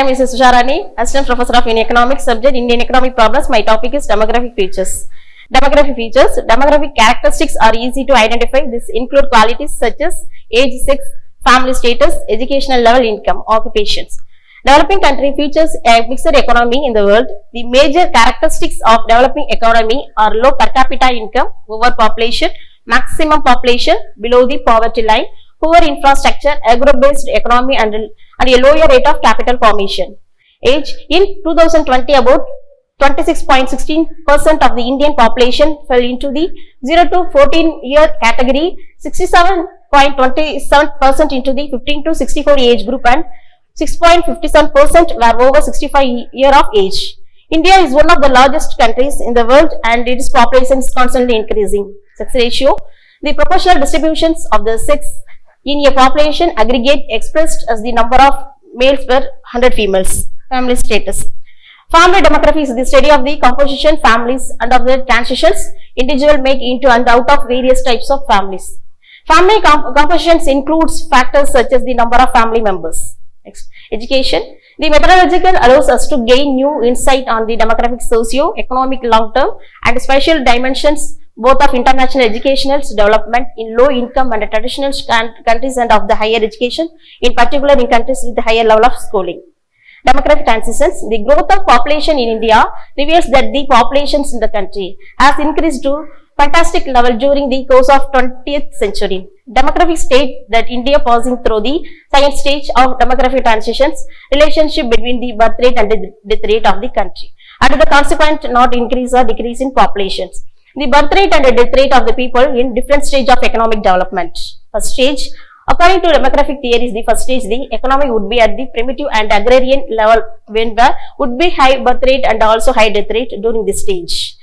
am Mrs. Usha Rani, Assistant Professor of Economics, subject Indian Economic Problems. My topic is demographic features. Demographic features. Demographic characteristics are easy to identify. This include qualities such as age, sex, family status, educational level, income, occupations. Developing country features a mixed economy in the world. The major characteristics of developing economy are low per capita income, overpopulation, maximum population below the poverty line, poor infrastructure, agro-based economy and a lower rate of capital formation. Age. In 2020, about 26.16% of the Indian population fell into the 0 to 14 year category, 67.27% into the 15 to 64 age group and 6.57% were over 65 year of age. India is one of the largest countries in the world and its population is constantly increasing. Sex ratio. The proportional distributions of the sex in a population aggregate expressed as the number of males per 100 females. Family status. Family demography is the study of the composition families and of the transitions individual make into and out of various types of families. Family compositions includes factors such as the number of family members. Next. Education. The methodological allows us to gain new insight on the demographic, socio-economic, long-term and spatial dimensions both of international educational development in low-income and traditional countries and of the higher education, in particular in countries with the higher level of schooling. Demographic transitions. The growth of population in India reveals that the populations in the country has increased to fantastic level during the course of 20th century. Demographic state that India passing through the second stage of demographic transitions, relationship between the birth rate and the death rate of the country, and the consequent not increase or decrease in populations. The birth rate and the death rate of the people in different stage of economic development. First stage, according to demographic theories, the first stage, the economy would be at the primitive and agrarian level when there would be high birth rate and also high death rate during this stage.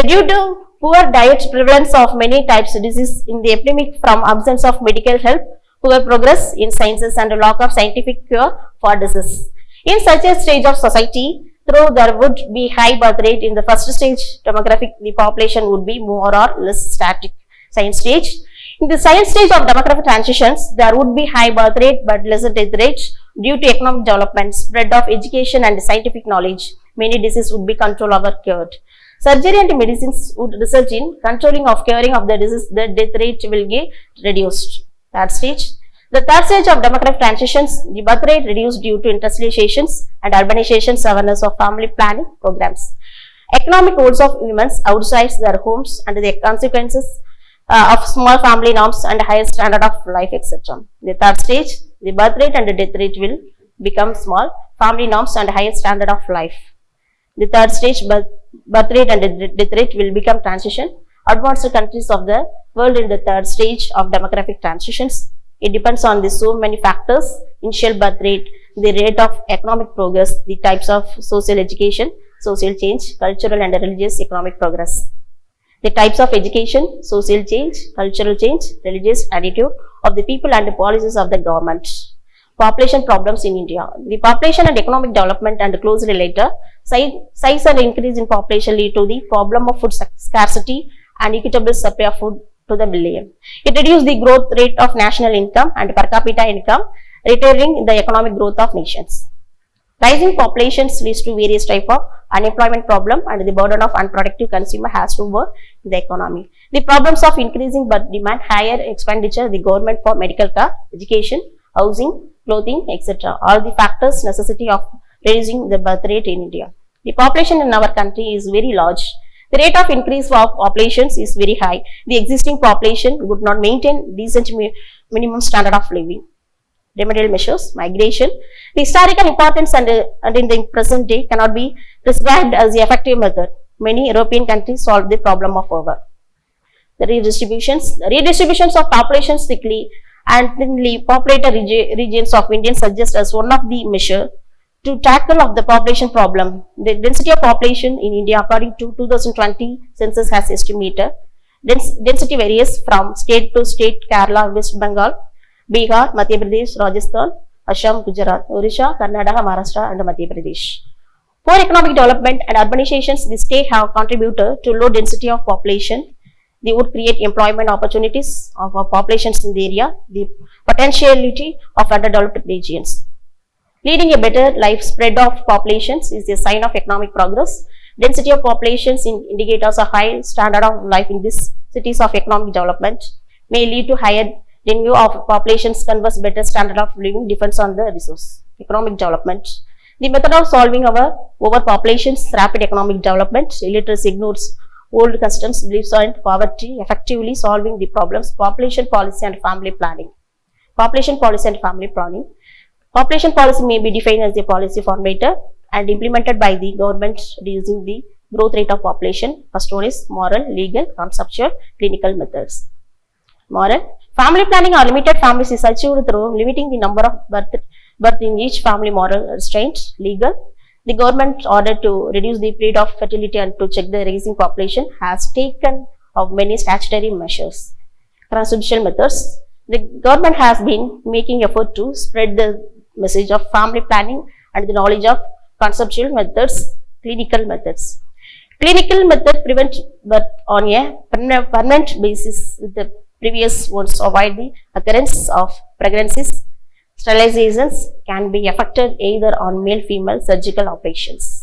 Due to poor diet, prevalence of many types of disease in the epidemic from absence of medical help, poor progress in sciences and lack of scientific cure for disease. In such a stage of society, though there would be high birth rate in the first stage demographic, the population would be more or less static. Second stage. In the second stage of demographic transitions, there would be high birth rate but lesser death rate due to economic development, spread of education and scientific knowledge. Many diseases would be controlled or cured. Surgery and medicines would result in controlling of curing of the disease. The death rate will get reduced. Third stage. The third stage of demographic transitions, the birth rate reduced due to industrializations and urbanizations, awareness of family planning programs. Economic goals of humans outside their homes and the consequences of small family norms and higher standard of life, etc. The third stage, the birth rate and the death rate will become small, family norms and higher standard of life. The third stage, birth rate and the death rate will become transition. Advanced countries of the world in the third stage of demographic transitions. It depends on the so many factors: initial birth rate, the rate of economic progress, the types of social education, social change, cultural and religious economic progress. The types of education, social change, cultural change, religious attitude of the people and the policies of the government. Population problems in India. The population and economic development and closely related. Size and increase in population lead to the problem of food scarcity and equitable supply of food to the million. It reduces the growth rate of national income and per capita income, retarding the economic growth of nations. Rising populations leads to various types of unemployment problem and the burden of unproductive consumer has to work in the economy. The problems of increasing birth demand, higher expenditure, the government for medical care, education, housing, clothing, etc. All the factors necessity of reducing the birth rate in India. The population in our country is very large. The rate of increase of populations is very high. The existing population would not maintain decent minimum standard of living. Remedial measures, migration. The historical importance and in the present day cannot be prescribed as the effective method. Many European countries solve the problem of over. The redistributions of populations thickly and thinly populated regions of India suggest as one of the measures to tackle of the population problem. The density of population in India according to 2020 census has estimated. Density varies from state to state: Kerala, West Bengal, Bihar, Madhya Pradesh, Rajasthan, Assam, Gujarat, Odisha, Karnataka, Maharashtra and Madhya Pradesh. Poor economic development and urbanizations, the state have contributed to low density of population. They would create employment opportunities of our populations in the area, the potentiality of underdeveloped regions. Leading a better life spread of populations is a sign of economic progress. Density of populations indicators a high standard of life in these cities of economic development may lead to higher revenue of populations converse better standard of living depends on the resource. Economic development. The method of solving our overpopulation's rapid economic development, illiteracy ignores old customs, beliefs and poverty, effectively solving the problems, population policy and family planning. Population policy and family planning. Population policy may be defined as a policy formated and implemented by the government reducing the growth rate of population. First one is moral, legal, conceptual, clinical methods. Moral. Family planning or limited families is achieved through limiting the number of birth in each family. Moral restraint. Legal. The government, order to reduce the period of fertility and to check the rising population, has taken of many statutory measures. Constitutional methods. The government has been making effort to spread the message of family planning and the knowledge of conceptual methods, clinical methods. Clinical method prevent birth on a permanent basis with the previous ones, avoid the occurrence of pregnancies. Sterilizations can be effected either on male-female surgical operations.